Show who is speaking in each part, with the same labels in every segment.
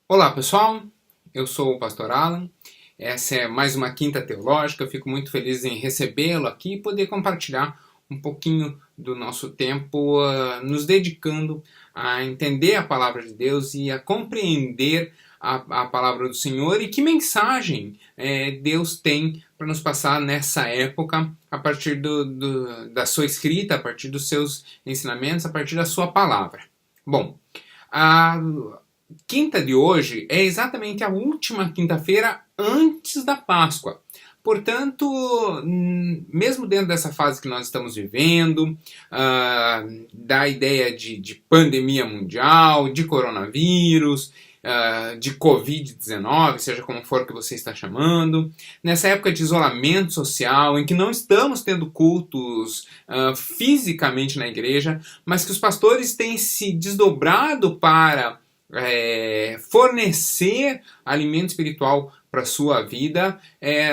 Speaker 1: Olá pessoal, eu sou o Pastor Alan, essa é mais uma Quinta Teológica, eu fico muito feliz em recebê-lo aqui e poder compartilhar um pouquinho do nosso tempo nos dedicando a entender a Palavra de Deus e a compreender a Palavra do Senhor e que mensagem Deus tem para nos passar nessa época a partir da sua escrita, a partir dos seus ensinamentos, a partir da sua Palavra. Bom, a quinta de hoje é exatamente a última quinta-feira antes da Páscoa. Portanto, mesmo dentro dessa fase que nós estamos vivendo, da ideia de pandemia mundial, de coronavírus, de Covid-19, seja como for que você está chamando, nessa época de isolamento social, em que não estamos tendo cultos fisicamente na igreja, mas que os pastores têm se desdobrado para fornecer alimento espiritual para a sua vida,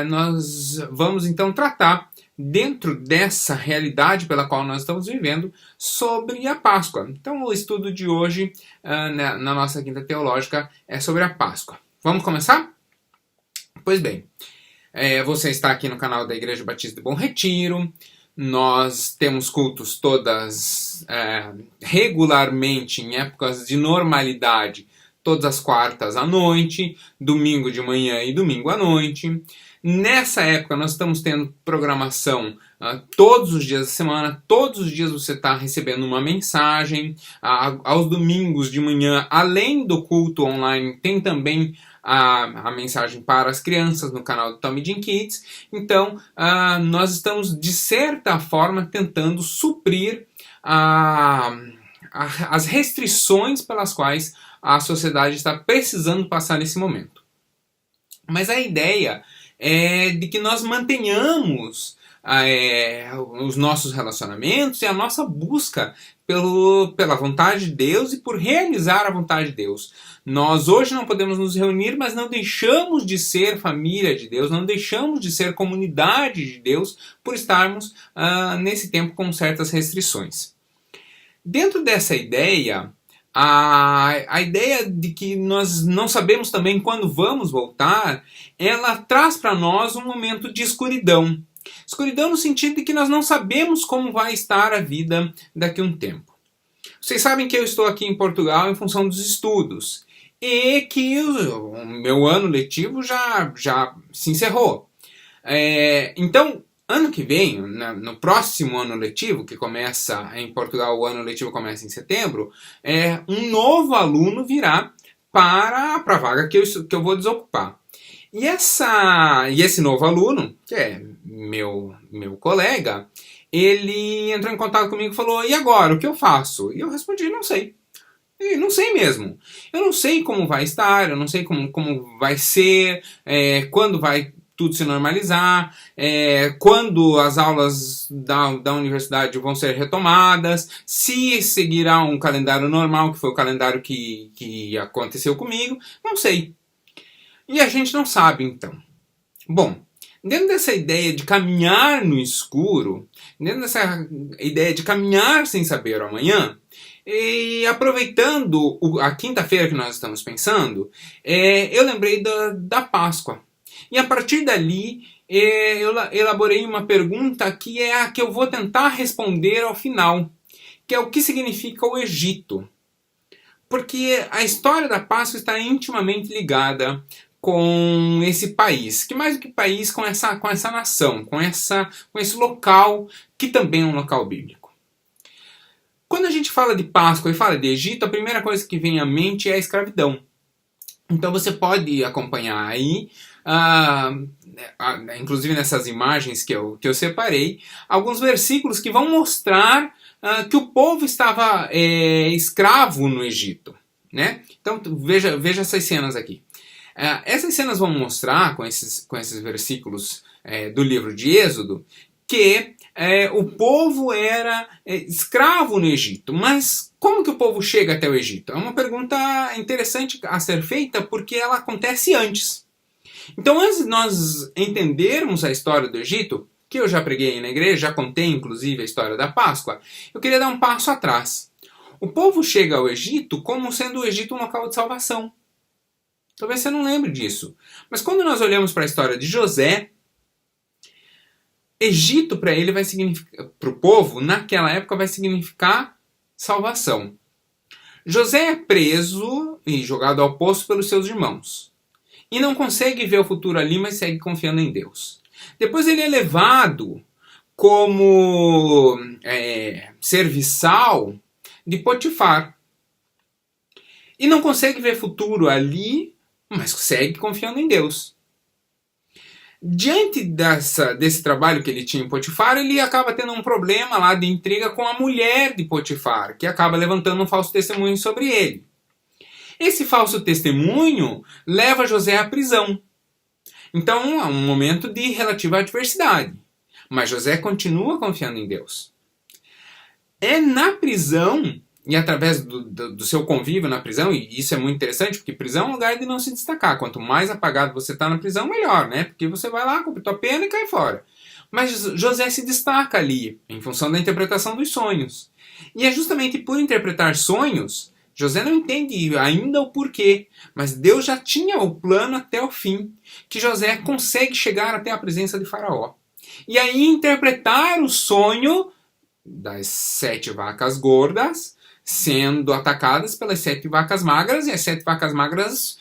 Speaker 1: nós vamos então tratar, dentro dessa realidade pela qual nós estamos vivendo, sobre a Páscoa. Então o estudo de hoje, na nossa Quinta Teológica, é sobre a Páscoa. Vamos começar? Pois bem, você está aqui no canal da Igreja Batista de Bom Retiro. Nós temos cultos todas regularmente em épocas de normalidade, todas as quartas à noite, domingo de manhã e domingo à noite. Nessa época nós estamos tendo programação todos os dias da semana, todos os dias você está recebendo uma mensagem. Aos domingos de manhã, além do culto online, tem também a mensagem para as crianças no canal do Tommy Jean Kids. Então, nós estamos, de certa forma, tentando suprir as restrições pelas quais a sociedade está precisando passar nesse momento. Mas a ideia é de que nós mantenhamos os nossos relacionamentos e a nossa busca pela vontade de Deus e por realizar a vontade de Deus. Nós hoje não podemos nos reunir, mas não deixamos de ser família de Deus, não deixamos de ser comunidade de Deus por estarmos nesse tempo com certas restrições. Dentro dessa ideia, a ideia de que nós não sabemos também quando vamos voltar, ela traz para nós um momento de escuridão. Escuridão no sentido de que nós não sabemos como vai estar a vida daqui a um tempo. Vocês sabem que eu estou aqui em Portugal em função dos estudos e que o meu ano letivo já se encerrou. Então, ano que vem, no próximo ano letivo, que começa em Portugal, o ano letivo começa em setembro, um novo aluno virá para a vaga que eu vou desocupar. E esse novo aluno, que é meu colega, ele entrou em contato comigo e falou: e agora, o que eu faço? E eu respondi: não sei. E não sei mesmo. Eu não sei como vai estar, eu não sei como vai ser, quando vai tudo se normalizar, quando as aulas da universidade vão ser retomadas, se seguirá um calendário normal, que foi o calendário que aconteceu comigo, não sei. E a gente não sabe, então. Bom, dentro dessa ideia de caminhar no escuro, dentro dessa ideia de caminhar sem saber o amanhã, e aproveitando a quinta-feira que nós estamos pensando, eu lembrei da Páscoa. E a partir dali, eu elaborei uma pergunta que é a que eu vou tentar responder ao final, que é o que significa o Egito. Porque a história da Páscoa está intimamente ligada com esse país, que mais do que país, com essa nação, com esse local, que também é um local bíblico. Quando a gente fala de Páscoa e fala de Egito, a primeira coisa que vem à mente é a escravidão. Então você pode acompanhar aí, inclusive nessas imagens que eu separei, alguns versículos que vão mostrar que o povo estava escravo no Egito, né? Então veja essas cenas aqui. Essas cenas vão mostrar, com esses versículos do livro de Êxodo, que o povo era escravo no Egito. Mas como que o povo chega até o Egito? É uma pergunta interessante a ser feita porque ela acontece antes. Então, antes de nós entendermos a história do Egito, que eu já preguei na igreja, já contei inclusive a história da Páscoa, eu queria dar um passo atrás. O povo chega ao Egito como sendo o Egito um local de salvação. Talvez você não lembre disso. Mas quando nós olhamos para a história de José, Egito para ele vai significar, para o povo, naquela época vai significar salvação. José é preso e jogado ao poço pelos seus irmãos. E não consegue ver o futuro ali, mas segue confiando em Deus. Depois ele é levado como serviçal de Potifar. E não consegue ver futuro ali, mas segue confiando em Deus. Diante desse trabalho que ele tinha em Potifar, ele acaba tendo um problema lá de intriga com a mulher de Potifar, que acaba levantando um falso testemunho sobre ele. Esse falso testemunho leva José à prisão. Então, é um momento de relativa adversidade. Mas José continua confiando em Deus. É na prisão, e através do seu convívio na prisão, e isso é muito interessante, porque prisão é um lugar de não se destacar. Quanto mais apagado você está na prisão, melhor, né? Porque você vai lá, cumpre tua pena e cai fora. Mas José se destaca ali, em função da interpretação dos sonhos. E é justamente por interpretar sonhos, José não entende ainda o porquê, mas Deus já tinha o plano até o fim, que José consegue chegar até a presença de Faraó. E aí interpretar o sonho das 7 vacas gordas sendo atacadas pelas 7 vacas magras, e as 7 vacas magras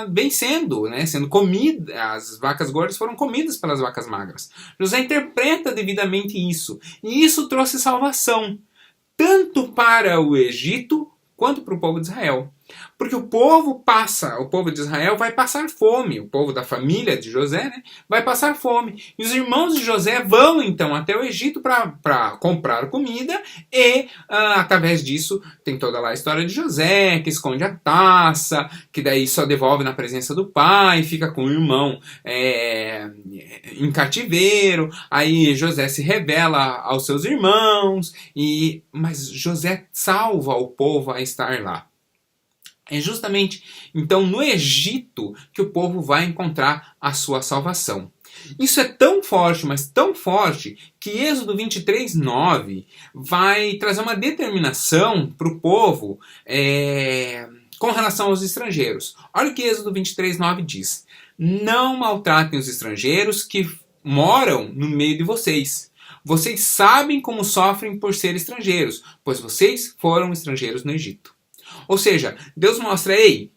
Speaker 1: vencendo, né, sendo comidas. As vacas gordas foram comidas pelas vacas magras. José interpreta devidamente isso, e isso trouxe salvação, tanto para o Egito quanto para o povo de Israel. Porque o povo de Israel vai passar fome, o povo da família de José, né, vai passar fome. E os irmãos de José vão então até o Egito para comprar comida e, através disso, tem toda lá a história de José, que esconde a taça, que daí só devolve na presença do pai, fica com o irmão em cativeiro. Aí José se revela aos seus irmãos, mas José salva o povo a estar lá. É justamente, então, no Egito que o povo vai encontrar a sua salvação. Isso é tão forte, mas tão forte, que Êxodo 23:9 vai trazer uma determinação para o povo com relação aos estrangeiros. Olha o que Êxodo 23:9 diz. Não maltratem os estrangeiros que moram no meio de vocês. Vocês sabem como sofrem por ser estrangeiros, pois vocês foram estrangeiros no Egito. Ou seja, Deus mostra, ei,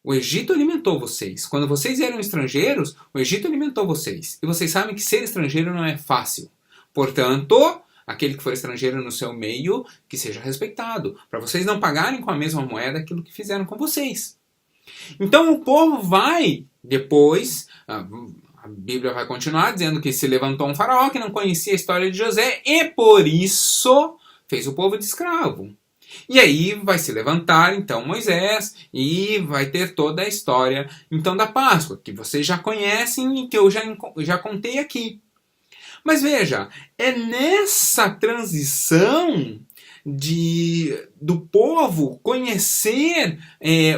Speaker 1: o Egito alimentou vocês. Quando vocês eram estrangeiros, o Egito alimentou vocês. E vocês sabem que ser estrangeiro não é fácil. Portanto, aquele que for estrangeiro no seu meio, que seja respeitado, para vocês não pagarem com a mesma moeda aquilo que fizeram com vocês. Então o povo vai, depois, a Bíblia vai continuar dizendo que se levantou um faraó que não conhecia a história de José e por isso fez o povo de escravo. E aí vai se levantar então Moisés e vai ter toda a história então da Páscoa, que vocês já conhecem e que eu já contei aqui. Mas veja, é nessa transição do povo conhecer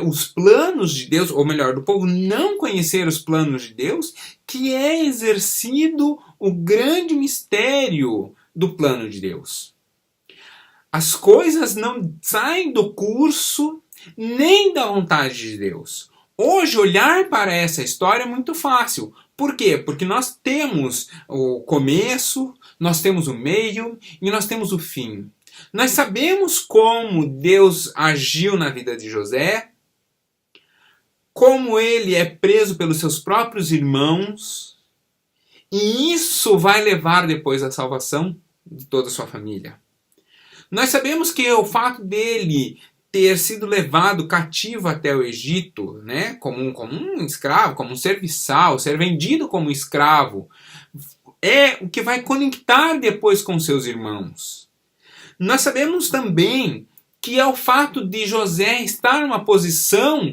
Speaker 1: os planos de Deus, ou melhor, do povo não conhecer os planos de Deus, que é exercido o grande mistério do plano de Deus. As coisas não saem do curso nem da vontade de Deus. Hoje, olhar para essa história é muito fácil. Por quê? Porque nós temos o começo, nós temos o meio e nós temos o fim. Nós sabemos como Deus agiu na vida de José, como ele é preso pelos seus próprios irmãos, e isso vai levar depois à salvação de toda a sua família. Nós sabemos que o fato dele ter sido levado cativo até o Egito, né, como um escravo, como um serviçal, ser vendido como escravo, é o que vai conectar depois com seus irmãos. Nós sabemos também que é o fato de José estar numa posição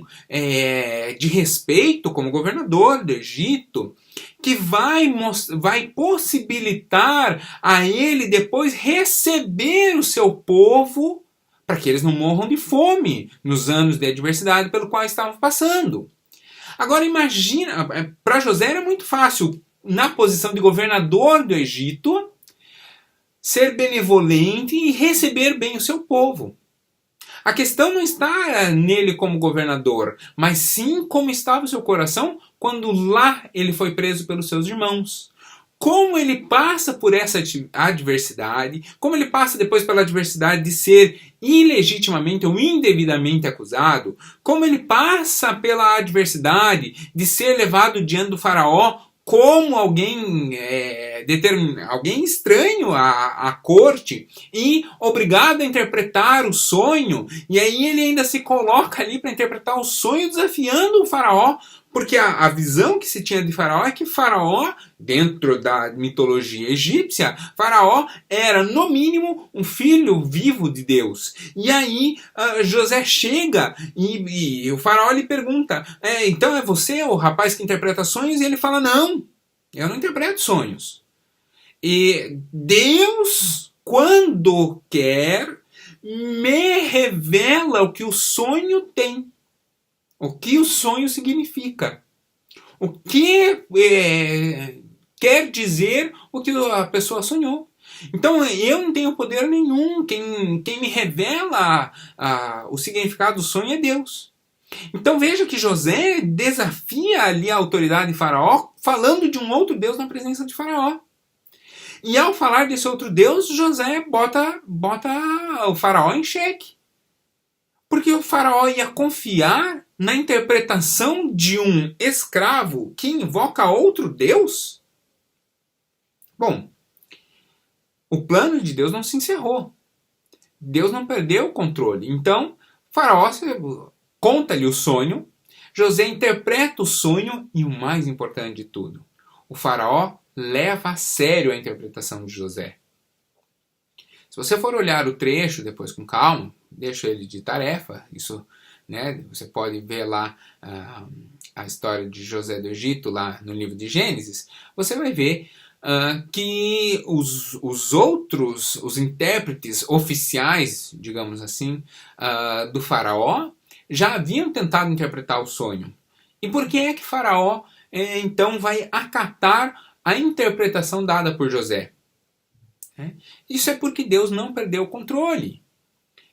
Speaker 1: de respeito como governador do Egito, que vai possibilitar a ele depois receber o seu povo para que eles não morram de fome nos anos de adversidade pelo qual estavam passando. Agora imagina, para José era muito fácil, na posição de governador do Egito, ser benevolente e receber bem o seu povo. A questão não está nele como governador, mas sim como estava o seu coração quando lá ele foi preso pelos seus irmãos. Como ele passa por essa adversidade, como ele passa depois pela adversidade de ser ilegitimamente ou indevidamente acusado, como ele passa pela adversidade de ser levado diante do faraó como alguém estranho à corte e obrigado a interpretar o sonho, e aí ele ainda se coloca ali para interpretar o sonho desafiando o faraó, porque a visão que se tinha de Faraó é que Faraó, dentro da mitologia egípcia, Faraó era, no mínimo, um filho vivo de Deus. E aí José chega e o Faraó lhe pergunta, então é você o rapaz que interpreta sonhos? E ele fala, não, eu não interpreto sonhos. E Deus, quando quer, me revela o que o sonho tem. O que o sonho significa? O que quer dizer o que a pessoa sonhou? Então eu não tenho poder nenhum. Quem me revela o significado do sonho é Deus. Então veja que José desafia ali a autoridade de Faraó, falando de um outro Deus na presença de Faraó. E ao falar desse outro Deus, José bota o Faraó em xeque. Porque o faraó ia confiar na interpretação de um escravo que invoca outro Deus? Bom, o plano de Deus não se encerrou. Deus não perdeu o controle. Então, o faraó conta-lhe o sonho, José interpreta o sonho e o mais importante de tudo, o faraó leva a sério a interpretação de José. Se você for olhar o trecho depois com calma, deixo ele de tarefa, isso, né, você pode ver lá a história de José do Egito, lá no livro de Gênesis, você vai ver que os intérpretes oficiais, digamos assim, do faraó, já haviam tentado interpretar o sonho. E por que é que Faraó, então, vai acatar a interpretação dada por José? Isso é porque Deus não perdeu o controle.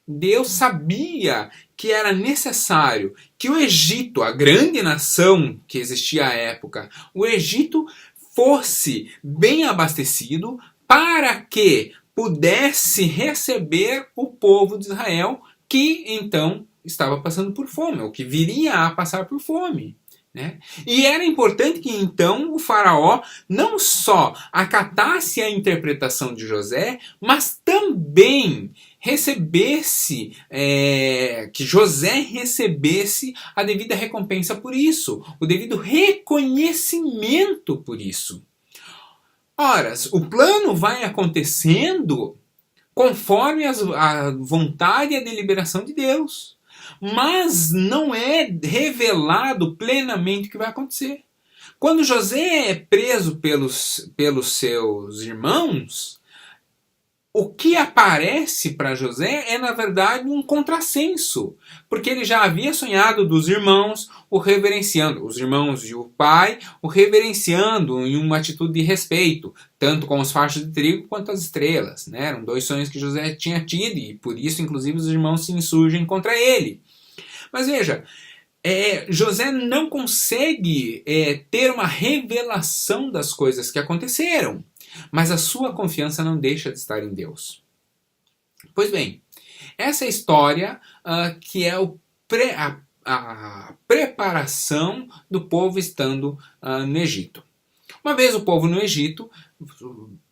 Speaker 1: Deus sabia que era necessário que o Egito, a grande nação que existia à época, o Egito fosse bem abastecido para que pudesse receber o povo de Israel que então estava passando por fome, ou que viria a passar por fome. Né? E era importante que então o faraó não só acatasse a interpretação de José, mas também recebesse, que José recebesse a devida recompensa por isso, o devido reconhecimento por isso. Ora, o plano vai acontecendo conforme a vontade e a deliberação de Deus. Mas não é revelado plenamente o que vai acontecer. Quando José é preso pelos seus irmãos, o que aparece para José é, na verdade, um contrassenso. Porque ele já havia sonhado dos irmãos o reverenciando, os irmãos e o pai o reverenciando em uma atitude de respeito, tanto com os fachos de trigo quanto as estrelas. Né? Eram dois sonhos que José tinha tido e por isso, inclusive, os irmãos se insurgem contra ele. Mas veja, José não consegue ter uma revelação das coisas que aconteceram, mas a sua confiança não deixa de estar em Deus. Pois bem, essa é a história que é a preparação do povo estando no Egito. Uma vez o povo no Egito,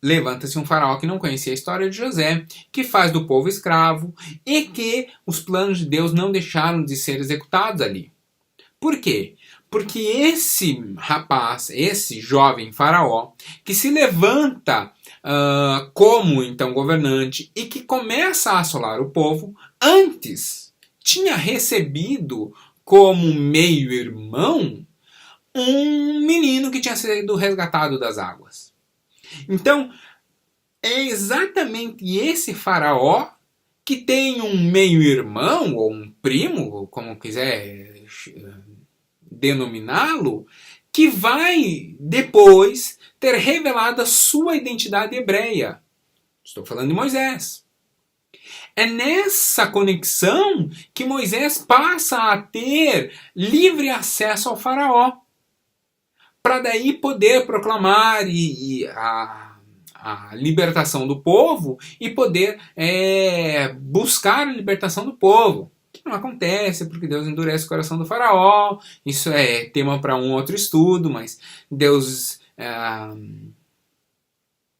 Speaker 1: levanta-se um faraó que não conhecia a história de José, que faz do povo escravo e que os planos de Deus não deixaram de ser executados ali. Por quê? Porque esse rapaz, esse jovem faraó, que se levanta como então governante e que começa a assolar o povo, antes tinha recebido como meio-irmão um menino que tinha sido resgatado das águas. Então, é exatamente esse faraó que tem um meio-irmão, ou um primo, como quiser denominá-lo, que vai depois ter revelado a sua identidade hebreia. Estou falando de Moisés. É nessa conexão que Moisés passa a ter livre acesso ao faraó, para daí poder proclamar a libertação do povo e poder buscar a libertação do povo. Que não acontece porque Deus endurece o coração do faraó. Isso é tema para um outro estudo, mas Deus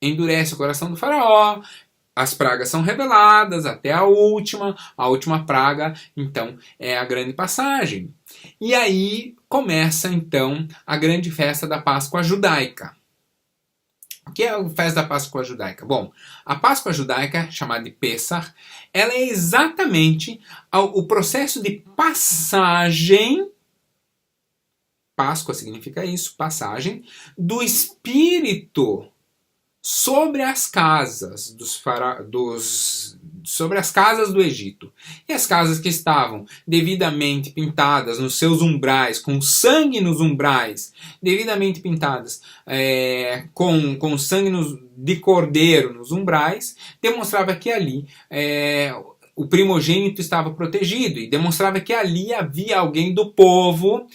Speaker 1: endurece o coração do faraó. As pragas são reveladas até a última praga, então, é a grande passagem. E aí começa, então, a grande festa da Páscoa judaica. O que é a festa da Páscoa judaica? Bom, a Páscoa judaica, chamada de Pessach, ela é exatamente o processo de passagem, Páscoa significa isso, passagem, do Espírito sobre as casas sobre as casas do Egito. E as casas que estavam devidamente pintadas nos seus umbrais, com sangue nos umbrais, devidamente pintadas com sangue de cordeiro nos umbrais, demonstrava que ali o primogênito estava protegido e demonstrava que ali havia alguém do povo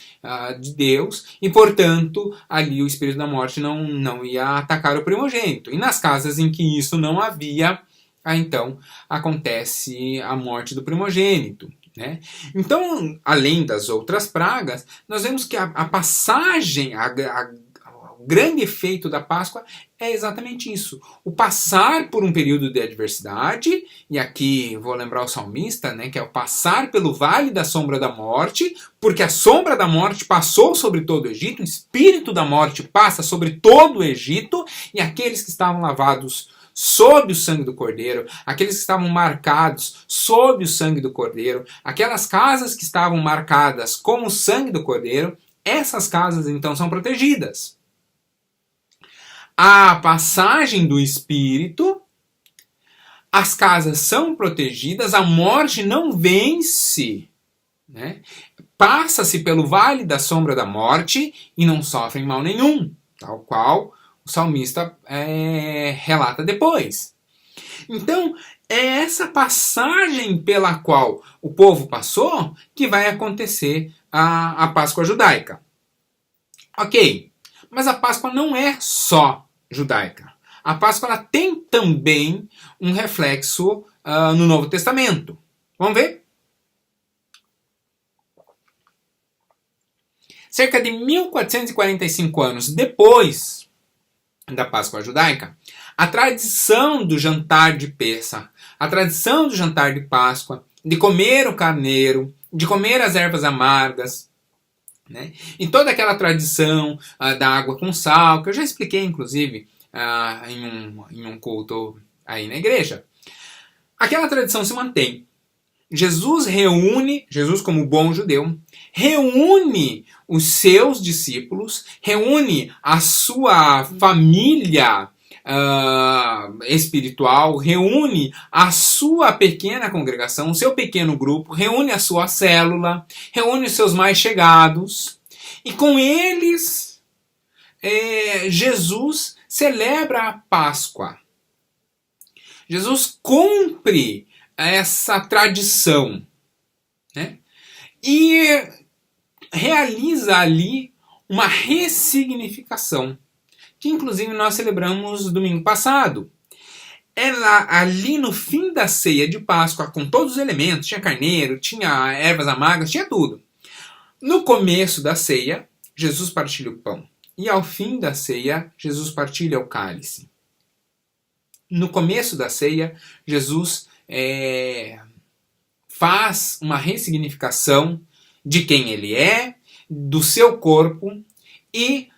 Speaker 1: de Deus e, portanto, ali o espírito da morte não ia atacar o primogênito. E nas casas em que isso não havia, então acontece a morte do primogênito. Né? Então, além das outras pragas, nós vemos que a passagem, o grande efeito da Páscoa é exatamente isso. O passar por um período de adversidade, e aqui vou lembrar o salmista, né, que é o passar pelo vale da sombra da morte, porque a sombra da morte passou sobre todo o Egito, o espírito da morte passa sobre todo o Egito, e aqueles que estavam lavados sob o sangue do Cordeiro, aqueles que estavam marcados sob o sangue do Cordeiro, aquelas casas que estavam marcadas com o sangue do Cordeiro, essas casas então são protegidas. A passagem do Espírito, as casas são protegidas, a morte não vence, né? Passa-se pelo vale da sombra da morte e não sofrem mal nenhum, tal qual o salmista relata depois. Então, é essa passagem pela qual o povo passou que vai acontecer a Páscoa judaica. Ok, mas a Páscoa não é só judaica. A Páscoa ela tem também um reflexo no Novo Testamento. Vamos ver? Cerca de 1445 anos depois da Páscoa judaica, a tradição do jantar de Pessach, a tradição do jantar de Páscoa, de comer o carneiro, de comer as ervas amargas, né? E toda aquela tradição da água com sal, que eu já expliquei, inclusive, em um culto aí na igreja. Aquela tradição se mantém. Jesus como bom judeu, reúne os seus discípulos, reúne a sua família espiritual, reúne a sua pequena congregação, o seu pequeno grupo, reúne a sua célula, reúne os seus mais chegados, e com eles Jesus celebra a Páscoa. Jesus cumpre essa tradição, né? E realiza ali uma ressignificação, que inclusive nós celebramos domingo passado. Ela, ali no fim da ceia de Páscoa, com todos os elementos, tinha carneiro, tinha ervas amargas, tinha tudo. No começo da ceia, Jesus partilha o pão. E ao fim da ceia, Jesus partilha o cálice. No começo da ceia, Jesus faz uma ressignificação de quem ele é, do seu corpo e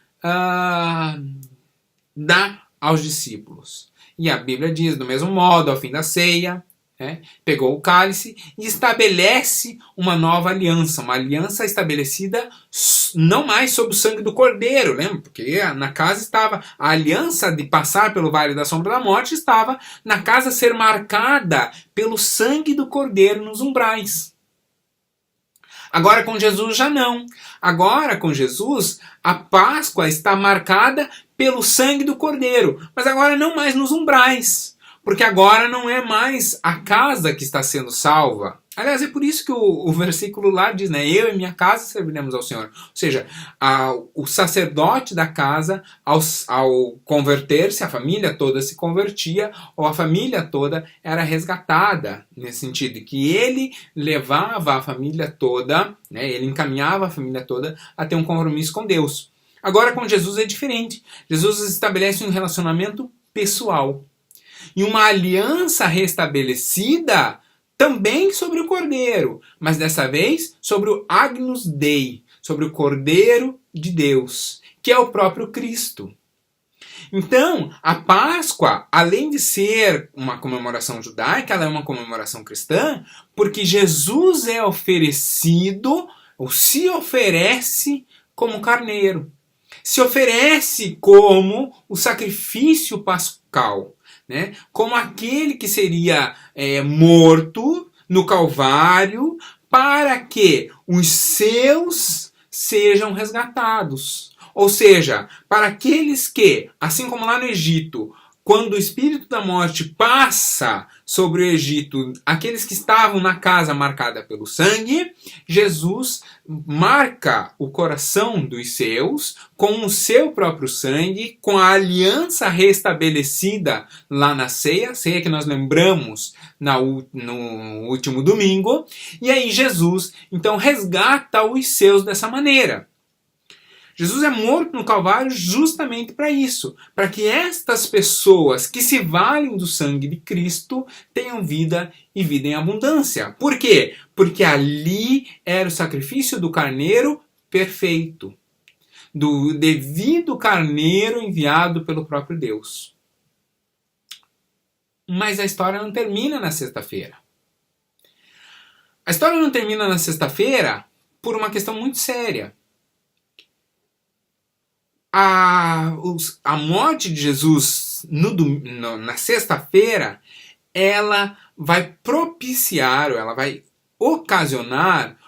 Speaker 1: dá aos discípulos. E a Bíblia diz, do mesmo modo, ao fim da ceia, pegou o cálice e estabelece uma nova aliança, uma aliança estabelecida não mais sob o sangue do Cordeiro, lembra? Porque na casa estava a aliança de passar pelo vale da sombra da morte, estava na casa ser marcada pelo sangue do Cordeiro nos umbrais. Agora com Jesus já não. Agora com Jesus a Páscoa está marcada pelo sangue do Cordeiro, mas agora não mais nos umbrais. Porque agora não é mais a casa que está sendo salva. Aliás, é por isso que o versículo lá diz, né? Eu e minha casa serviremos ao Senhor. Ou seja, o sacerdote da casa, ao converter-se, a família toda se convertia, ou a família toda era resgatada, nesse sentido, que ele levava a família toda, né? Ele encaminhava a família toda a ter um compromisso com Deus. Agora com Jesus é diferente. Jesus estabelece um relacionamento pessoal. E uma aliança restabelecida também sobre o Cordeiro, mas dessa vez sobre o Agnus Dei, sobre o Cordeiro de Deus, que é o próprio Cristo. Então, a Páscoa, além de ser uma comemoração judaica, ela é uma comemoração cristã, porque Jesus é oferecido, ou se oferece como carneiro. Se oferece como o sacrifício pascal. Né? Como aquele que seria morto no Calvário para que os seus sejam resgatados. Ou seja, para aqueles que, assim como lá no Egito, quando o espírito da morte passa sobre o Egito, aqueles que estavam na casa marcada pelo sangue, Jesus marca o coração dos seus com o seu próprio sangue, com a aliança restabelecida lá na ceia que nós lembramos no último domingo, e aí Jesus então resgata os seus dessa maneira. Jesus é morto no Calvário justamente para isso, para que estas pessoas que se valem do sangue de Cristo tenham vida e vida em abundância. Por quê? Porque ali era o sacrifício do carneiro perfeito, do devido carneiro enviado pelo próprio Deus. Mas a história não termina na sexta-feira. A história não termina na sexta-feira por uma questão muito séria. A morte de Jesus na sexta-feira, ela vai propiciar, ou ela vai ocasionar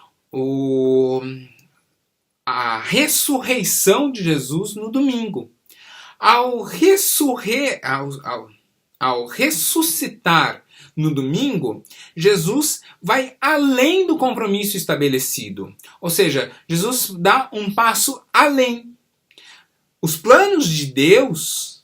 Speaker 1: a ressurreição de Jesus no domingo. Ao ressuscitar no domingo, Jesus vai além do compromisso estabelecido. Ou seja, Jesus dá um passo além. Os planos de Deus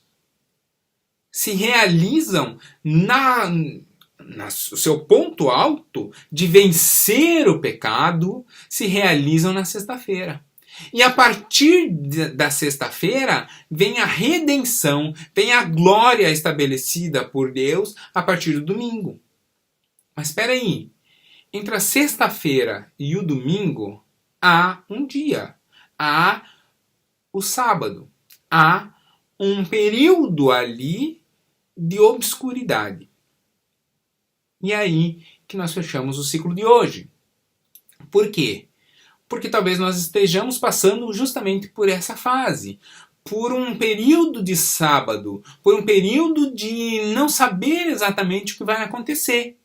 Speaker 1: se realizam no seu ponto alto de vencer o pecado, se realizam na sexta-feira. E a partir da sexta-feira vem a redenção, vem a glória estabelecida por Deus a partir do domingo. Mas espera aí, entre a sexta-feira e o domingo há um dia, há o sábado. Há um período ali de obscuridade. E é aí que nós fechamos o ciclo de hoje. Por quê? Porque talvez nós estejamos passando justamente por essa fase. Por um período de sábado. Por um período de não saber exatamente o que vai acontecer.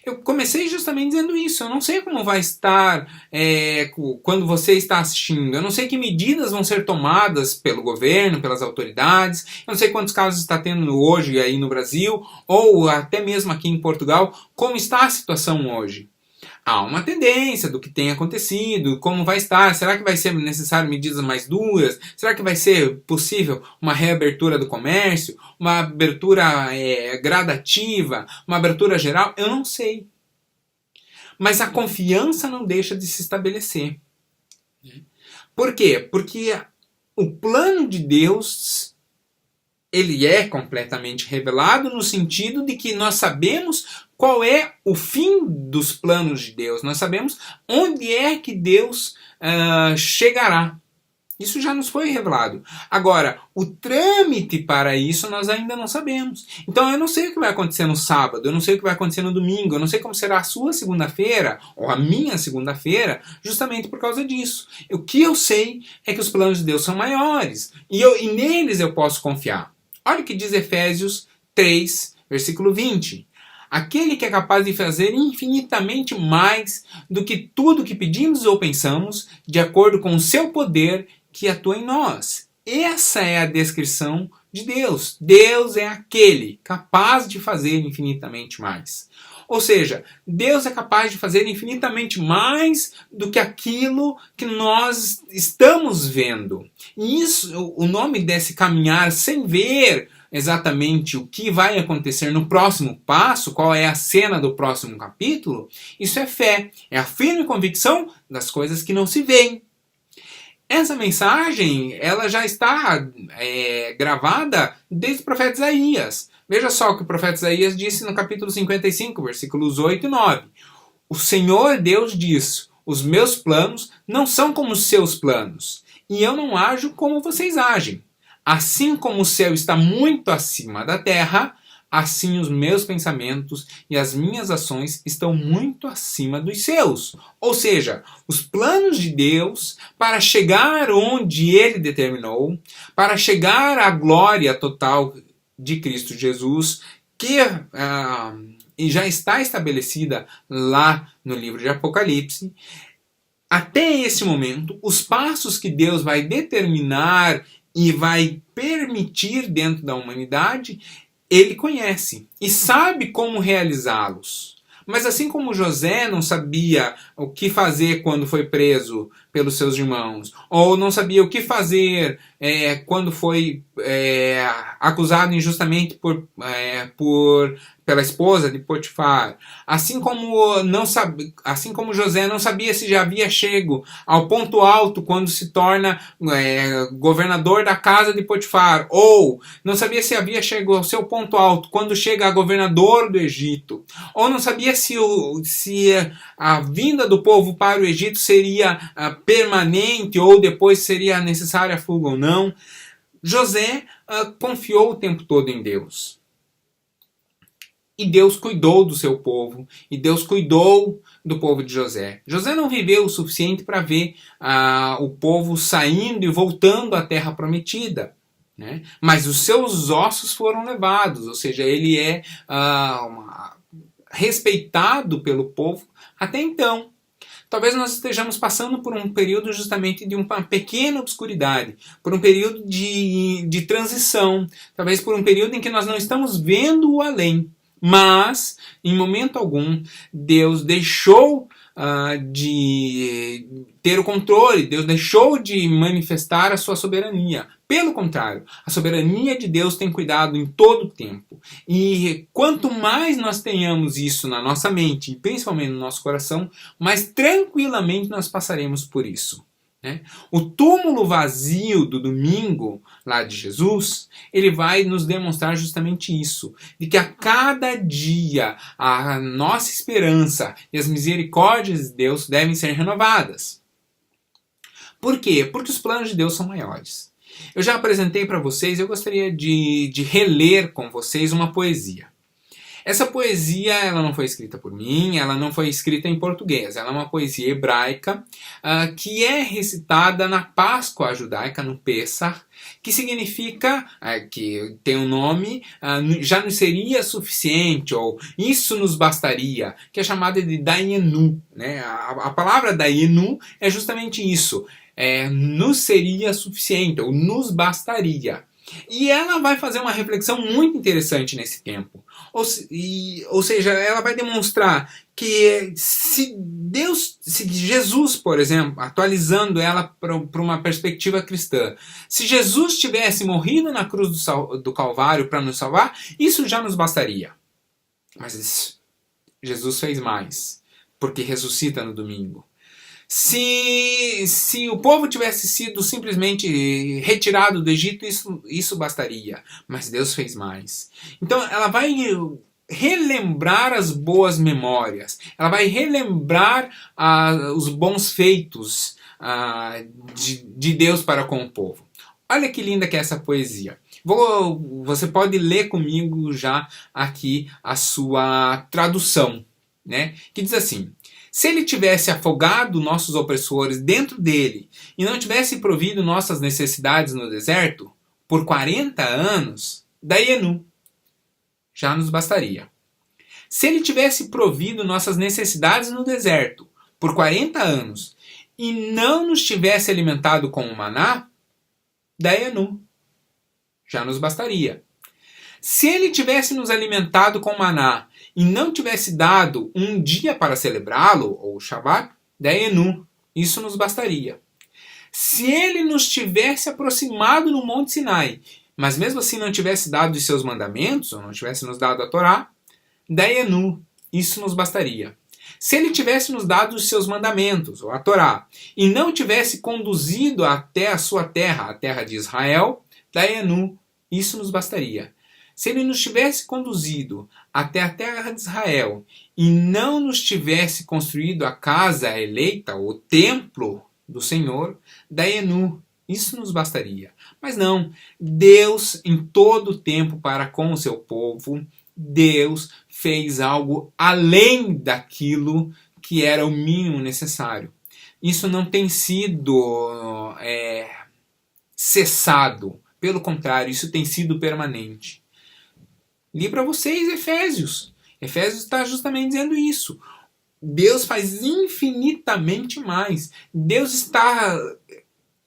Speaker 1: Eu comecei justamente dizendo isso. Eu não sei como vai estar quando você está assistindo. Eu não sei que medidas vão ser tomadas pelo governo, pelas autoridades. Eu não sei quantos casos está tendo hoje aí no Brasil, ou até mesmo aqui em Portugal. Como está a situação hoje? Há uma tendência do que tem acontecido, como vai estar, será que vai ser necessário medidas mais duras? Será que vai ser possível uma reabertura do comércio? Uma abertura gradativa? Uma abertura geral? Eu não sei. Mas a confiança não deixa de se estabelecer. Por quê? Porque o plano de Deus, ele é completamente revelado no sentido de que nós sabemos qual é o fim dos planos de Deus. Nós sabemos onde é que Deus chegará. Isso já nos foi revelado. Agora, o trâmite para isso nós ainda não sabemos. Então eu não sei o que vai acontecer no sábado, eu não sei o que vai acontecer no domingo, eu não sei como será a sua segunda-feira, ou a minha segunda-feira, justamente por causa disso. O que eu sei é que os planos de Deus são maiores, e neles eu posso confiar. Olha o que diz Efésios 3, versículo 20. Aquele que é capaz de fazer infinitamente mais do que tudo que pedimos ou pensamos, de acordo com o seu poder que atua em nós. Essa é a descrição de Deus. Deus é aquele capaz de fazer infinitamente mais. Ou seja, Deus é capaz de fazer infinitamente mais do que aquilo que nós estamos vendo. E isso, o nome desse caminhar sem ver exatamente o que vai acontecer no próximo passo, qual é a cena do próximo capítulo, isso é fé. É a firme convicção das coisas que não se veem. Essa mensagem ela já está gravada desde o profeta Isaías. Veja só o que o profeta Isaías disse no capítulo 55, versículos 8 e 9. O Senhor Deus diz: os meus planos não são como os seus planos, e eu não ajo como vocês agem. Assim como o céu está muito acima da terra, assim os meus pensamentos e as minhas ações estão muito acima dos seus. Ou seja, os planos de Deus para chegar onde Ele determinou, para chegar à glória total de Cristo Jesus, que já está estabelecida lá no livro de Apocalipse. Até esse momento, os passos que Deus vai determinar e vai permitir dentro da humanidade, Ele conhece e sabe como realizá-los. Mas assim como José não sabia o que fazer quando foi preso pelos seus irmãos, ou não sabia o que fazer quando foi acusado injustamente pela esposa de Potifar, assim como José não sabia se já havia chego ao ponto alto quando se torna governador da casa de Potifar, ou não sabia se havia chegado ao seu ponto alto quando chega a governador do Egito, ou não sabia se a vinda do povo para o Egito seria permanente ou depois seria necessária a fuga ou não. José confiou o tempo todo em Deus. E Deus cuidou do seu povo. E Deus cuidou do povo de José. José não viveu o suficiente para ver o povo saindo e voltando à terra prometida, né? Mas os seus ossos foram levados. Ou seja, ele é respeitado pelo povo até então. Talvez nós estejamos passando por um período justamente de uma pequena obscuridade, por um período de transição, talvez por um período em que nós não estamos vendo o além. Mas, em momento algum, Deus deixou de ter o controle, Deus deixou de manifestar a sua soberania. Pelo contrário, a soberania de Deus tem cuidado em todo o tempo. E quanto mais nós tenhamos isso na nossa mente, e principalmente no nosso coração, mais tranquilamente nós passaremos por isso. O túmulo vazio do domingo lá de Jesus, ele vai nos demonstrar justamente isso, de que a cada dia a nossa esperança e as misericórdias de Deus devem ser renovadas. Por quê? Porque os planos de Deus são maiores. Eu já apresentei para vocês, eu gostaria de reler com vocês uma poesia. Essa poesia ela não foi escrita por mim, ela não foi escrita em português, ela é uma poesia hebraica que é recitada na Páscoa judaica, no Pessah, que significa, que tem um nome, já nos seria suficiente, ou isso nos bastaria, que é chamada de Dayenu, né? A palavra Dayenu é justamente isso, nos seria suficiente, ou nos bastaria. E ela vai fazer uma reflexão muito interessante nesse tempo. Ou seja, ela vai demonstrar que se Jesus, por exemplo, atualizando ela para uma perspectiva cristã, se Jesus tivesse morrido na cruz do Calvário para nos salvar, isso já nos bastaria. Mas Jesus fez mais, porque ressuscita no domingo. Se o povo tivesse sido simplesmente retirado do Egito, isso bastaria. Mas Deus fez mais. Então ela vai relembrar as boas memórias. Ela vai relembrar os bons feitos de Deus para com o povo. Olha que linda que é essa poesia. Você pode ler comigo já aqui a sua tradução, né? Que diz assim: se ele tivesse afogado nossos opressores dentro dele e não tivesse provido nossas necessidades no deserto, por 40 anos, Dayenu, já nos bastaria. Se ele tivesse provido nossas necessidades no deserto, por 40 anos, e não nos tivesse alimentado com o maná, Dayenu, Já nos bastaria. Se ele tivesse nos alimentado com maná e não tivesse dado um dia para celebrá-lo, ou Shabat, Dayenu, isso nos bastaria. Se ele nos tivesse aproximado no Monte Sinai, mas mesmo assim não tivesse dado os seus mandamentos, ou não tivesse nos dado a Torá, Dayenu, isso nos bastaria. Se ele tivesse nos dado os seus mandamentos, ou a Torá, e não tivesse conduzido até a sua terra, a terra de Israel, Dayenu, isso nos bastaria. Se ele nos tivesse conduzido até a terra de Israel e não nos tivesse construído a casa eleita, o templo do Senhor, Dayenu, isso nos bastaria. Mas não, Deus em todo o tempo para com o seu povo, Deus fez algo além daquilo que era o mínimo necessário. Isso não tem sido cessado, pelo contrário, isso tem sido permanente. Li para vocês Efésios. Efésios está justamente dizendo isso. Deus faz infinitamente mais. Deus está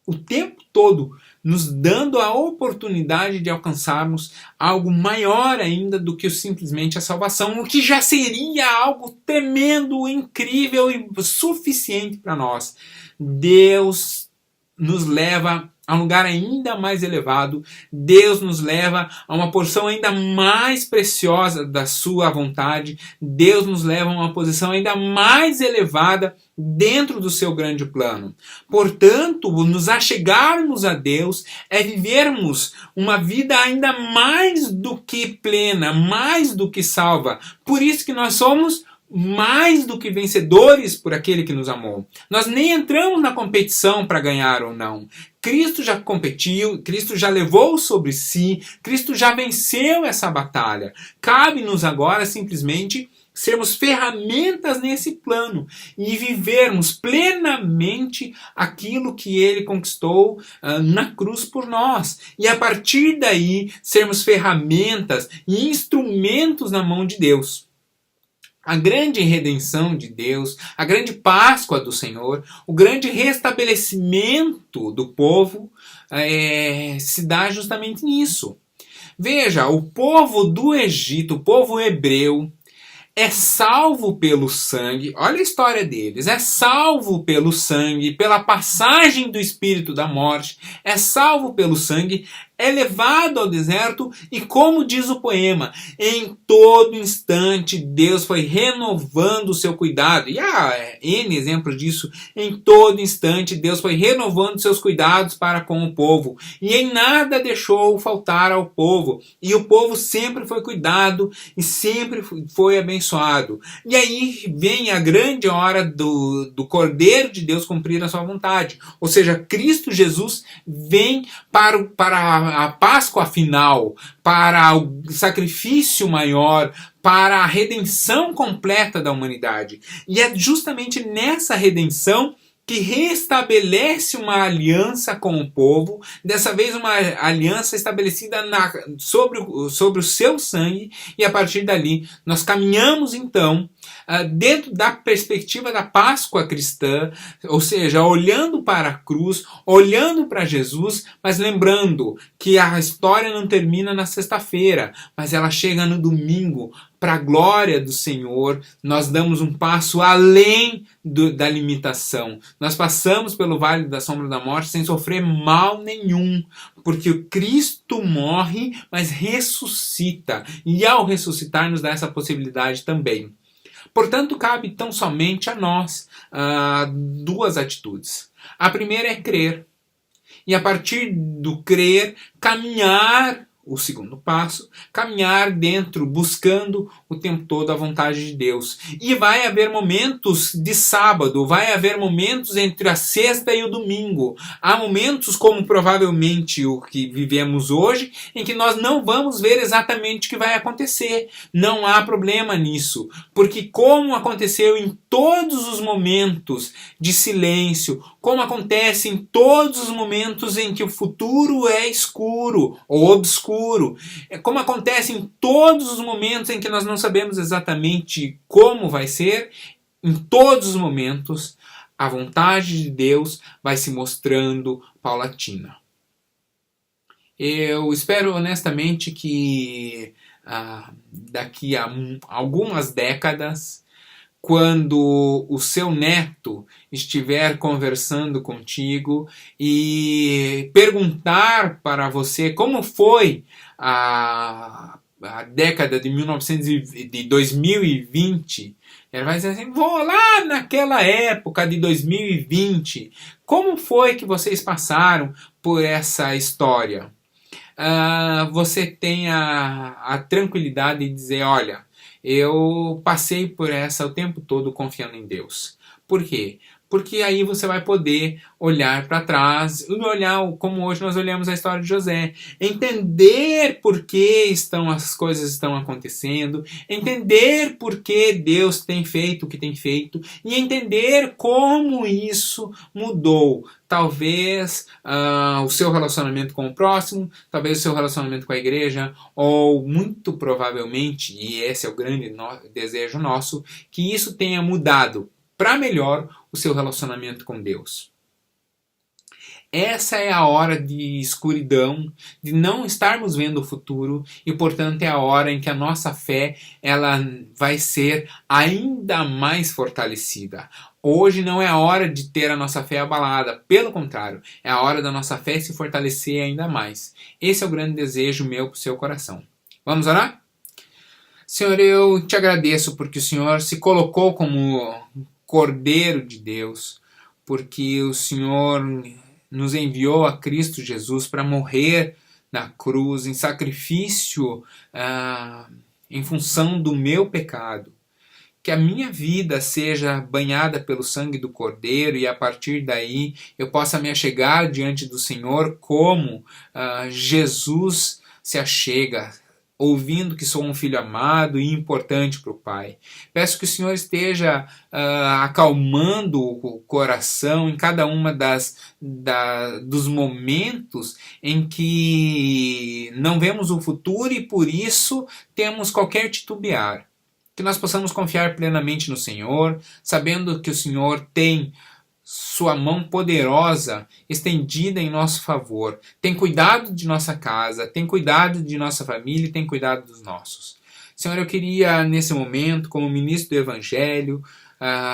Speaker 1: o tempo todo nos dando a oportunidade de alcançarmos algo maior ainda do que simplesmente a salvação, o que já seria algo tremendo, incrível e suficiente para nós. Deus nos leva a um lugar ainda mais elevado. Deus nos leva a uma porção ainda mais preciosa da sua vontade. Deus nos leva a uma posição ainda mais elevada dentro do seu grande plano. Portanto, nos achegarmos a Deus é vivermos uma vida ainda mais do que plena, mais do que salva. Por isso que nós somos mais do que vencedores por aquele que nos amou. Nós nem entramos na competição para ganhar ou não. Cristo já competiu, Cristo já levou sobre si, Cristo já venceu essa batalha. Cabe-nos agora simplesmente sermos ferramentas nesse plano e vivermos plenamente aquilo que ele conquistou na cruz por nós. E a partir daí sermos ferramentas e instrumentos na mão de Deus. A grande redenção de Deus, a grande Páscoa do Senhor, o grande restabelecimento do povo se dá justamente nisso. Veja, o povo do Egito, o povo hebreu, é salvo pelo sangue, olha a história deles, é salvo pelo sangue, pela passagem do espírito da morte, é salvo pelo sangue, é levado ao deserto e, como diz o poema, em todo instante Deus foi renovando o seu cuidado. E há N exemplos disso. Em todo instante Deus foi renovando seus cuidados para com o povo. E em nada deixou faltar ao povo. E o povo sempre foi cuidado e sempre foi abençoado. E aí vem a grande hora do Cordeiro de Deus cumprir a sua vontade. Ou seja, Cristo Jesus vem para a Páscoa final, para o sacrifício maior, para a redenção completa da humanidade. E é justamente nessa redenção que restabelece uma aliança com o povo, dessa vez uma aliança estabelecida sobre o seu sangue, e a partir dali nós caminhamos então dentro da perspectiva da Páscoa cristã, ou seja, olhando para a cruz, olhando para Jesus, mas lembrando que a história não termina na sexta-feira, mas ela chega no domingo. Para a glória do Senhor, nós damos um passo além da limitação. Nós passamos pelo vale da sombra da morte sem sofrer mal nenhum, porque o Cristo morre, mas ressuscita. E ao ressuscitar nos dá essa possibilidade também. Portanto, cabe tão somente a nós duas atitudes. A primeira é crer. E a partir do crer, caminhar. O segundo passo, caminhar dentro, buscando o tempo todo a vontade de Deus. E vai haver momentos de sábado, vai haver momentos entre a sexta e o domingo. Há momentos, como provavelmente o que vivemos hoje, em que nós não vamos ver exatamente o que vai acontecer. Não há problema nisso, porque como aconteceu em todos os momentos de silêncio, como acontece em todos os momentos em que o futuro é escuro ou obscuro, como acontece em todos os momentos em que nós não sabemos exatamente como vai ser, em todos os momentos a vontade de Deus vai se mostrando paulatina. Eu espero honestamente que daqui a algumas décadas, quando o seu neto estiver conversando contigo e perguntar para você como foi a década de 2020, ele vai dizer assim: vou lá naquela época de 2020, como foi que vocês passaram por essa história? Você tem a tranquilidade de dizer: olha, eu passei por essa o tempo todo confiando em Deus. Por quê? Porque aí você vai poder olhar para trás e olhar como hoje nós olhamos a história de José. Entender por que as coisas estão acontecendo, entender por que Deus tem feito o que tem feito e entender como isso mudou. Talvez o seu relacionamento com o próximo, talvez o seu relacionamento com a igreja, ou muito provavelmente, e esse é o grande desejo nosso, que isso tenha mudado para melhor o seu relacionamento com Deus. Essa é a hora de escuridão, de não estarmos vendo o futuro, e portanto é a hora em que a nossa fé ela vai ser ainda mais fortalecida. Hoje não é a hora de ter a nossa fé abalada, pelo contrário, é a hora da nossa fé se fortalecer ainda mais. Esse é o grande desejo meu para o seu coração. Vamos orar? Senhor, eu te agradeço porque o Senhor se colocou como Cordeiro de Deus, porque o Senhor nos enviou a Cristo Jesus para morrer na cruz em sacrifício em função do meu pecado. Que a minha vida seja banhada pelo sangue do Cordeiro e a partir daí eu possa me achegar diante do Senhor como Jesus se achega, ouvindo que sou um filho amado e importante para o Pai. Peço que o Senhor esteja acalmando o coração em cada uma dos momentos em que não vemos o futuro e por isso temos qualquer titubear. Que nós possamos confiar plenamente no Senhor, sabendo que o Senhor tem sua mão poderosa estendida em nosso favor. Tem cuidado de nossa casa, tem cuidado de nossa família e tem cuidado dos nossos. Senhor, eu queria nesse momento, como ministro do Evangelho,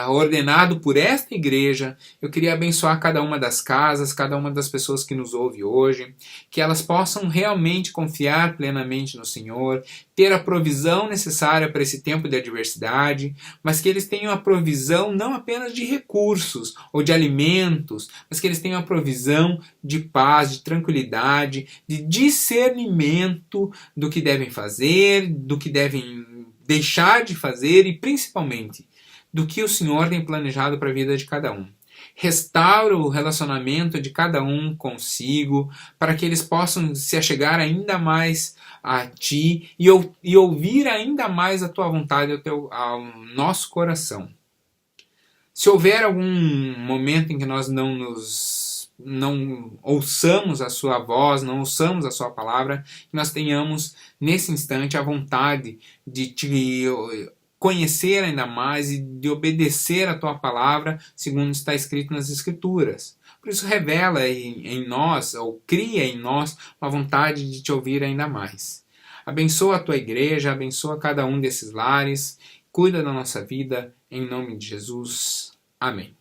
Speaker 1: ordenado por esta igreja, eu queria abençoar cada uma das casas, cada uma das pessoas que nos ouve hoje, que elas possam realmente confiar plenamente no Senhor, ter a provisão necessária para esse tempo de adversidade, mas que eles tenham a provisão não apenas de recursos ou de alimentos, mas que eles tenham a provisão de paz, de tranquilidade, de discernimento do que devem fazer, do que devem deixar de fazer e principalmente do que o Senhor tem planejado para a vida de cada um. Restaura o relacionamento de cada um consigo, para que eles possam se achegar ainda mais a Ti e ouvir ainda mais a Tua vontade ao nosso coração. Se houver algum momento em que nós não ouçamos a Sua voz, não ouçamos a Sua palavra, que nós tenhamos nesse instante a vontade de Te conhecer ainda mais e de obedecer a Tua palavra, segundo está escrito nas Escrituras. Por isso revela em nós, ou cria em nós, uma vontade de Te ouvir ainda mais. Abençoa a Tua igreja, abençoa cada um desses lares, cuida da nossa vida, em nome de Jesus. Amém.